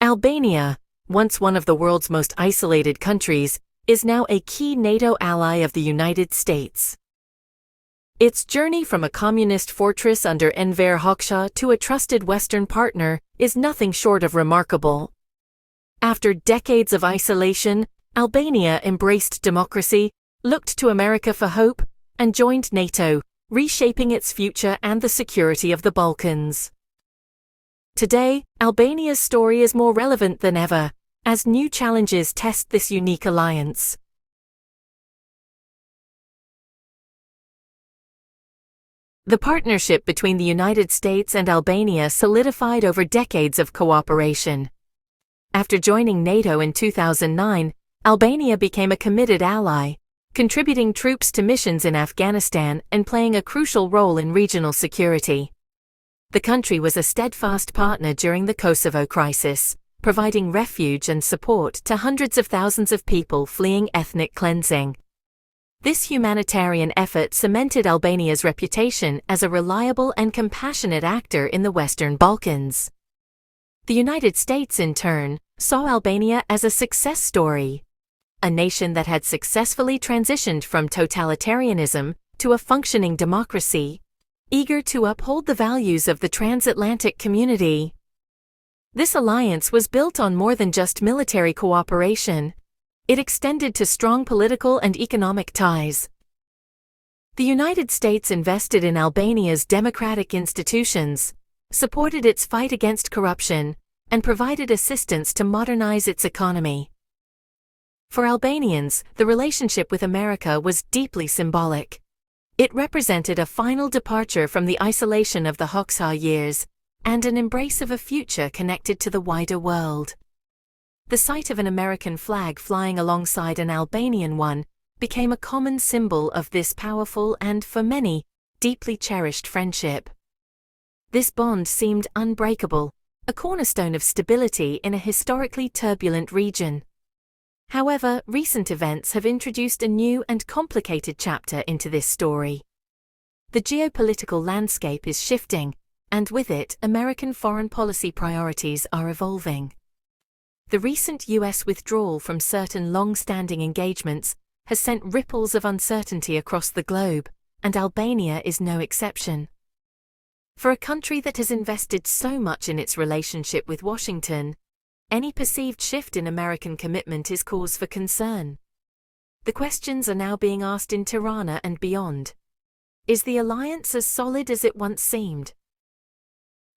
Albania, once one of the world's most isolated countries, is now a key NATO ally of the United States. Its journey from a communist fortress under Enver Hoxha to a trusted Western partner is nothing short of remarkable. After decades of isolation, Albania embraced democracy, looked to America for hope, and joined NATO, reshaping its future and the security of the Balkans. Today, Albania's story is more relevant than ever, as new challenges test this unique alliance. The partnership between the United States and Albania solidified over decades of cooperation. After joining NATO in 2009, Albania became a committed ally, contributing troops to missions in Afghanistan and playing a crucial role in regional security. The country was a steadfast partner during the Kosovo crisis, providing refuge and support to hundreds of thousands of people fleeing ethnic cleansing. This humanitarian effort cemented Albania's reputation as a reliable and compassionate actor in the Western Balkans. The United States, in turn, saw Albania as a success story, a nation that had successfully transitioned from totalitarianism to a functioning democracy, eager to uphold the values of the transatlantic community. This alliance was built on more than just military cooperation. It extended to strong political and economic ties. The United States invested in Albania's democratic institutions, supported its fight against corruption, and provided assistance to modernize its economy. For Albanians, the relationship with America was deeply symbolic. It represented a final departure from the isolation of the Hoxha years, and an embrace of a future connected to the wider world. The sight of an American flag flying alongside an Albanian one became a common symbol of this powerful and, for many, deeply cherished friendship. This bond seemed unbreakable, a cornerstone of stability in a historically turbulent region. However, recent events have introduced a new and complicated chapter into this story. The geopolitical landscape is shifting, and with it, American foreign policy priorities are evolving. The recent U.S. withdrawal from certain long-standing engagements has sent ripples of uncertainty across the globe, and Albania is no exception. For a country that has invested so much in its relationship with Washington, any perceived shift in American commitment is cause for concern. The questions are now being asked in Tirana and beyond. Is the alliance as solid as it once seemed?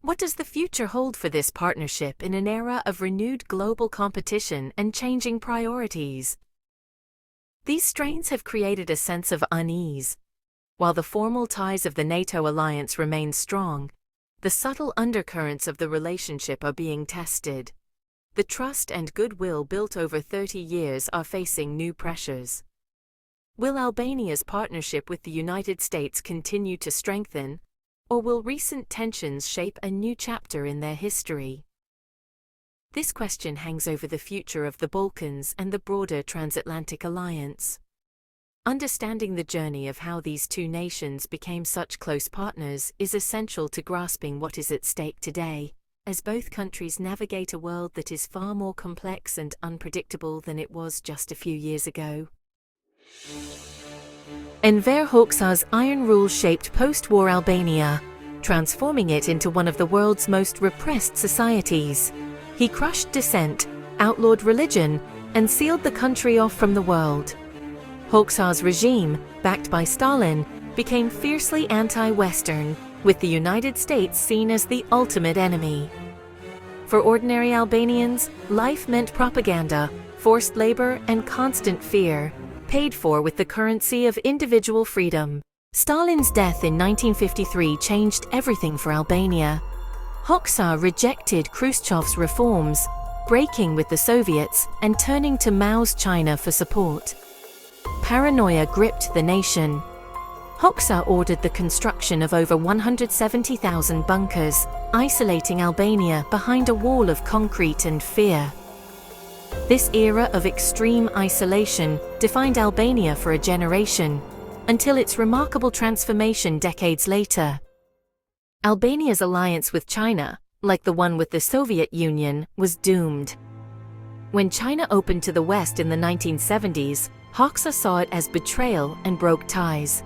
What does the future hold for this partnership in an era of renewed global competition and changing priorities? These strains have created a sense of unease. While the formal ties of the NATO alliance remain strong, the subtle undercurrents of the relationship are being tested. The trust and goodwill built over 30 years are facing new pressures. Will Albania's partnership with the United States continue to strengthen, or will recent tensions shape a new chapter in their history? This question hangs over the future of the Balkans and the broader transatlantic alliance. Understanding the journey of how these two nations became such close partners is essential to grasping what is at stake today, as both countries navigate a world that is far more complex and unpredictable than it was just a few years ago. Enver Hoxha's iron rule shaped post-war Albania, transforming it into one of the world's most repressed societies. He crushed dissent, outlawed religion, and sealed the country off from the world. Hoxha's regime, backed by Stalin, became fiercely anti-Western, with the United States seen as the ultimate enemy. For ordinary Albanians, life meant propaganda, forced labor, and constant fear, paid for with the currency of individual freedom. Stalin's death in 1953 changed everything for Albania. Hoxha rejected Khrushchev's reforms, breaking with the Soviets and turning to Mao's China for support. Paranoia gripped the nation. Hoxha ordered the construction of over 170,000 bunkers, isolating Albania behind a wall of concrete and fear. This era of extreme isolation defined Albania for a generation, until its remarkable transformation decades later. Albania's alliance with China, like the one with the Soviet Union, was doomed. When China opened to the West in the 1970s, Hoxha saw it as betrayal and broke ties.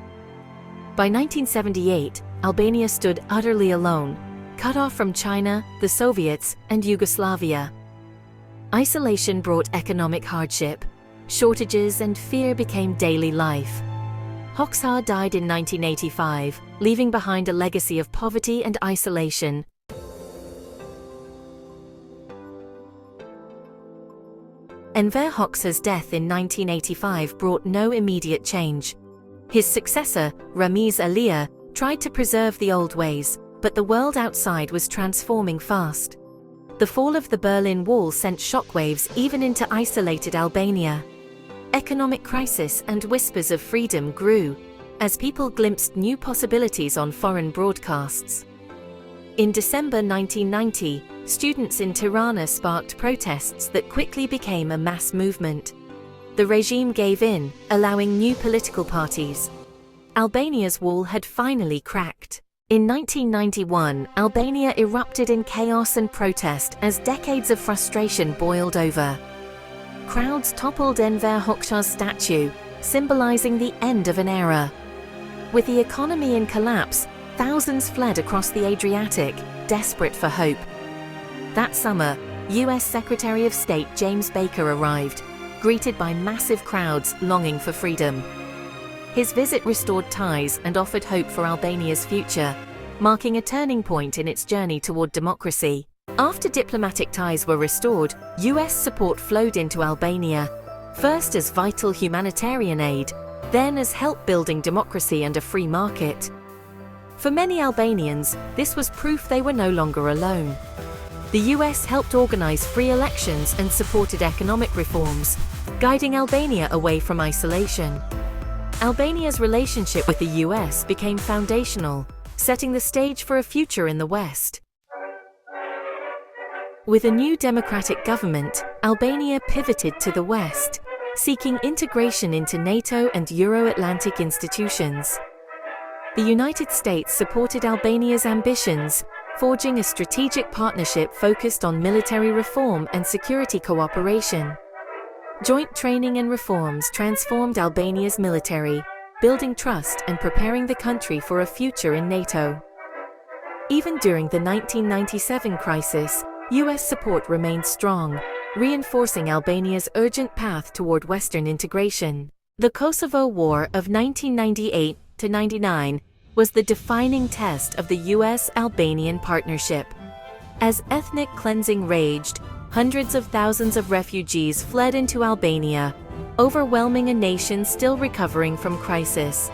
By 1978, Albania stood utterly alone, cut off from China, the Soviets, and Yugoslavia. Isolation brought economic hardship. Shortages and fear became daily life. Hoxha died in 1985, leaving behind a legacy of poverty and isolation. Enver Hoxha's death in 1985 brought no immediate change. His successor, Ramiz Alia, tried to preserve the old ways, but the world outside was transforming fast. The fall of the Berlin Wall sent shockwaves even into isolated Albania. Economic crisis and whispers of freedom grew, as people glimpsed new possibilities on foreign broadcasts. In December 1990, students in Tirana sparked protests that quickly became a mass movement. The regime gave in, allowing new political parties. Albania's wall had finally cracked. In 1991, Albania erupted in chaos and protest as decades of frustration boiled over. Crowds toppled Enver Hoxha's statue, symbolizing the end of an era. With the economy in collapse, thousands fled across the Adriatic, desperate for hope. That summer, U.S. Secretary of State James Baker arrived, greeted by massive crowds longing for freedom. His visit restored ties and offered hope for Albania's future, marking a turning point in its journey toward democracy. After diplomatic ties were restored, U.S. support flowed into Albania, first as vital humanitarian aid, then as help building democracy and a free market. For many Albanians, this was proof they were no longer alone. The U.S. helped organize free elections and supported economic reforms, guiding Albania away from isolation. Albania's relationship with the U.S. became foundational, setting the stage for a future in the West. With a new democratic government, Albania pivoted to the West, seeking integration into NATO and Euro-Atlantic institutions. The United States supported Albania's ambitions, forging a strategic partnership focused on military reform and security cooperation. Joint training and reforms transformed Albania's military, building trust and preparing the country for a future in NATO. Even during the 1997 crisis, U.S. support remained strong, reinforcing Albania's urgent path toward Western integration. The Kosovo War of 1998-99 was the defining test of the U.S.-Albanian partnership. As ethnic cleansing raged, hundreds of thousands of refugees fled into Albania, overwhelming a nation still recovering from crisis.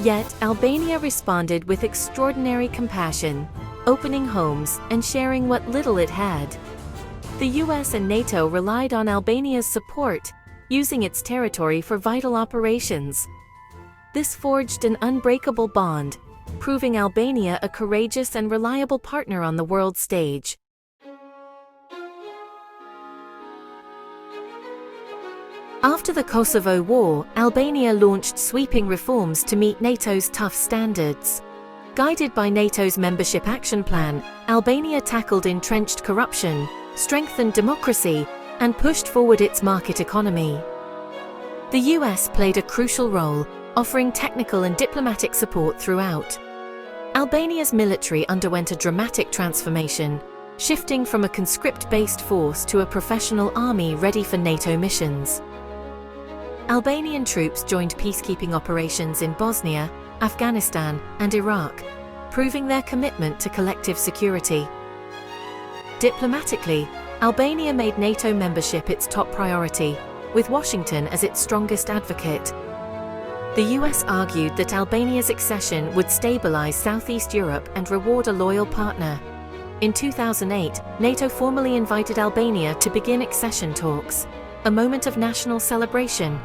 Yet, Albania responded with extraordinary compassion, opening homes and sharing what little it had. The U.S. and NATO relied on Albania's support, using its territory for vital operations. This forged an unbreakable bond, proving Albania a courageous and reliable partner on the world stage. After the Kosovo War, Albania launched sweeping reforms to meet NATO's tough standards. Guided by NATO's membership action plan, Albania tackled entrenched corruption, strengthened democracy, and pushed forward its market economy. The US played a crucial role, offering technical and diplomatic support throughout. Albania's military underwent a dramatic transformation, shifting from a conscript-based force to a professional army ready for NATO missions. Albanian troops joined peacekeeping operations in Bosnia, Afghanistan, and Iraq, proving their commitment to collective security. Diplomatically, Albania made NATO membership its top priority, with Washington as its strongest advocate. The US argued that Albania's accession would stabilize Southeast Europe and reward a loyal partner. In 2008, NATO formally invited Albania to begin accession talks, a moment of national celebration.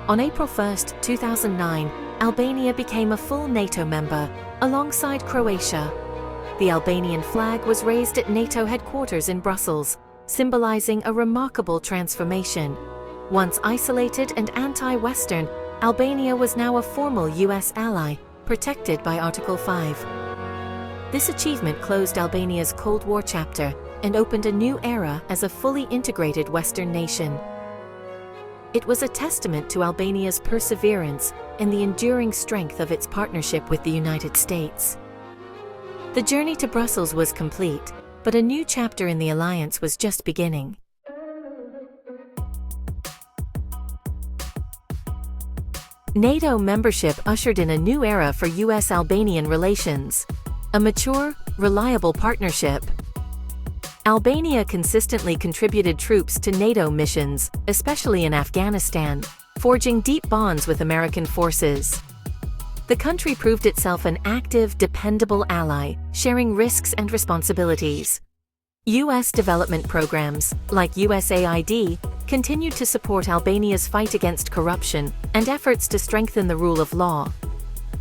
On April 1, 2009, Albania became a full NATO member, alongside Croatia. The Albanian flag was raised at NATO headquarters in Brussels, symbolizing a remarkable transformation. Once isolated and anti-Western, Albania was now a formal US ally, protected by Article 5. This achievement closed Albania's Cold War chapter and opened a new era as a fully integrated Western nation. It was a testament to Albania's perseverance and the enduring strength of its partnership with the United States. The journey to Brussels was complete, but a new chapter in the alliance was just beginning. NATO membership ushered in a new era for U.S.-Albanian relations. A mature, reliable partnership. Albania consistently contributed troops to NATO missions, especially in Afghanistan, forging deep bonds with American forces. The country proved itself an active, dependable ally, sharing risks and responsibilities. U.S. development programs, like USAID, continued to support Albania's fight against corruption and efforts to strengthen the rule of law.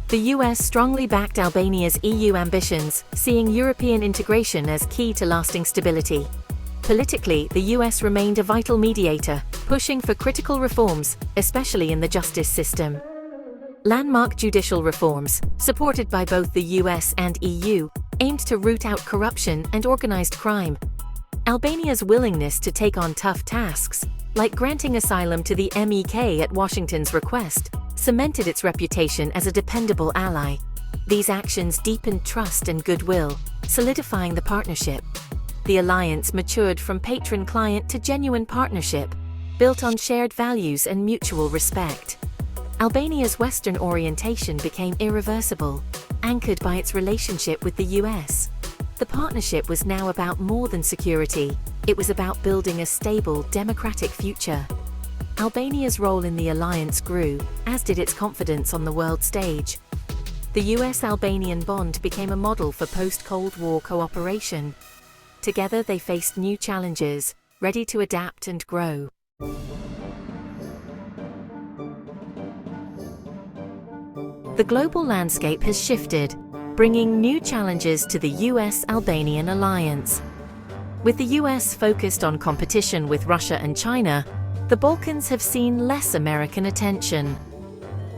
The U.S. strongly backed Albania's EU ambitions, seeing European integration as key to lasting stability. Politically, the U.S. remained a vital mediator, pushing for critical reforms, especially in the justice system. Landmark judicial reforms, supported by both the U.S. and EU, aimed to root out corruption and organized crime. Albania's willingness to take on tough tasks, like granting asylum to the MEK at Washington's request, cemented its reputation as a dependable ally. These actions deepened trust and goodwill, solidifying the partnership. The alliance matured from patron-client to genuine partnership, built on shared values and mutual respect. Albania's Western orientation became irreversible, anchored by its relationship with the U.S. The partnership was now about more than security. It was about building a stable, democratic future. Albania's role in the alliance grew, as did its confidence on the world stage. The U.S.-Albanian bond became a model for post-Cold War cooperation. Together they faced new challenges, ready to adapt and grow. The global landscape has shifted, bringing new challenges to the U.S.-Albanian alliance. With the U.S. focused on competition with Russia and China, the Balkans have seen less American attention.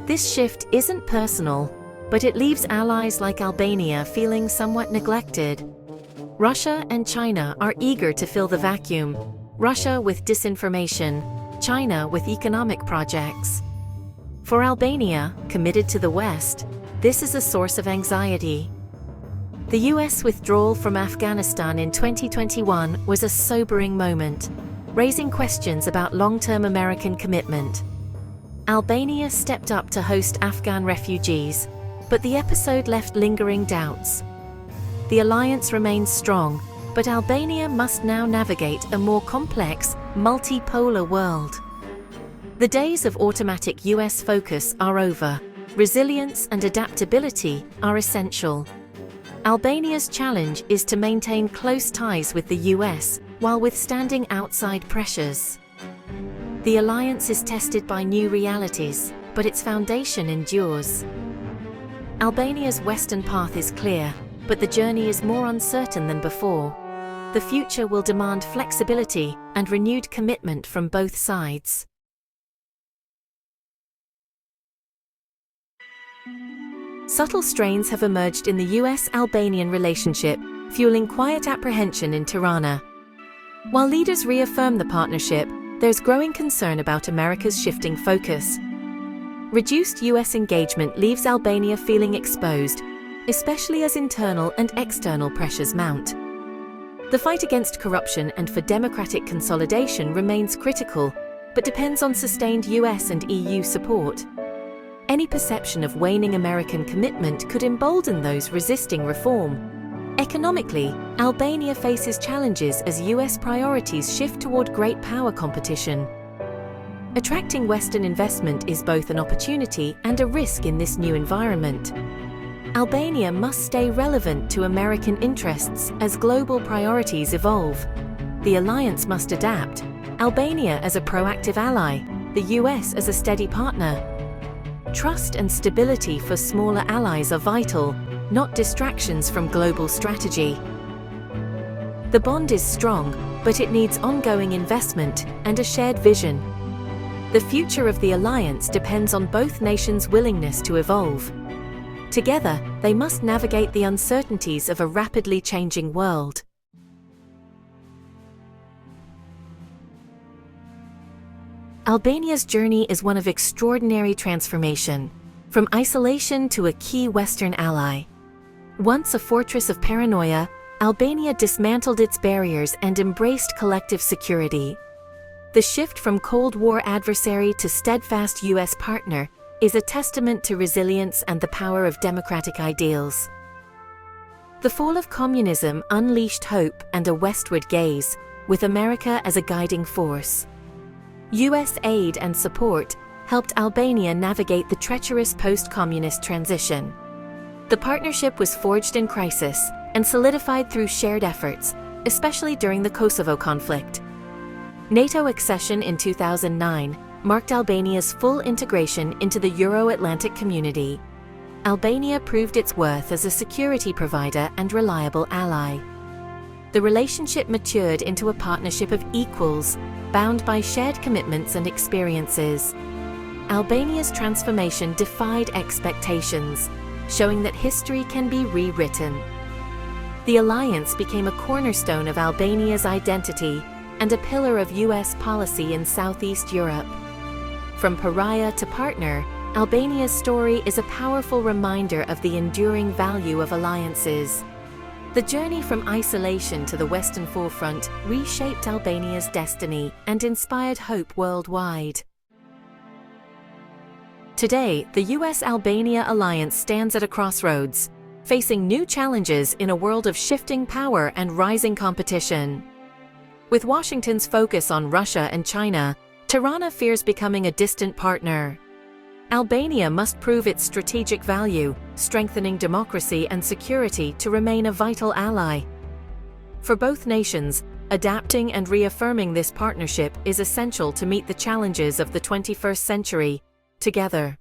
This shift isn't personal, but it leaves allies like Albania feeling somewhat neglected. Russia and China are eager to fill the vacuum, Russia with disinformation, China with economic projects. For Albania, committed to the West, this is a source of anxiety. The U.S. withdrawal from Afghanistan in 2021 was a sobering moment, raising questions about long-term American commitment. Albania stepped up to host Afghan refugees, but the episode left lingering doubts. The alliance remains strong, but Albania must now navigate a more complex, multipolar world. The days of automatic U.S. focus are over. Resilience and adaptability are essential. Albania's challenge is to maintain close ties with the U.S. while withstanding outside pressures. The alliance is tested by new realities, but its foundation endures. Albania's Western path is clear, but the journey is more uncertain than before. The future will demand flexibility and renewed commitment from both sides. Subtle strains have emerged in the U.S.-Albanian relationship, fueling quiet apprehension in Tirana. While leaders reaffirm the partnership, there's growing concern about America's shifting focus. Reduced U.S. engagement leaves Albania feeling exposed, especially as internal and external pressures mount. The fight against corruption and for democratic consolidation remains critical, but depends on sustained U.S. and EU support. Any perception of waning American commitment could embolden those resisting reform. Economically, Albania faces challenges as U.S. priorities shift toward great power competition. Attracting Western investment is both an opportunity and a risk in this new environment. Albania must stay relevant to American interests as global priorities evolve. The alliance must adapt, Albania as a proactive ally, the U.S. as a steady partner. Trust and stability for smaller allies are vital, not distractions from global strategy. The bond is strong, but it needs ongoing investment and a shared vision. The future of the alliance depends on both nations' willingness to evolve. Together, they must navigate the uncertainties of a rapidly changing world. Albania's journey is one of extraordinary transformation, from isolation to a key Western ally. Once a fortress of paranoia, Albania dismantled its barriers and embraced collective security. The shift from Cold War adversary to steadfast U.S. partner is a testament to resilience and the power of democratic ideals. The fall of communism unleashed hope and a westward gaze, with America as a guiding force. U.S. aid and support helped Albania navigate the treacherous post-communist transition. The partnership was forged in crisis and solidified through shared efforts, especially during the Kosovo conflict. NATO accession in 2009 marked Albania's full integration into the Euro-Atlantic community. Albania proved its worth as a security provider and reliable ally. The relationship matured into a partnership of equals, bound by shared commitments and experiences. Albania's transformation defied expectations, showing that history can be rewritten. The alliance became a cornerstone of Albania's identity and a pillar of U.S. policy in Southeast Europe. From pariah to partner, Albania's story is a powerful reminder of the enduring value of alliances. The journey from isolation to the Western forefront reshaped Albania's destiny and inspired hope worldwide. Today, the U.S. Albania alliance stands at a crossroads, facing new challenges in a world of shifting power and rising competition. With Washington's focus on Russia and China, Tirana fears becoming a distant partner. Albania must prove its strategic value, strengthening democracy and security to remain a vital ally. For both nations, adapting and reaffirming this partnership is essential to meet the challenges of the 21st century, together.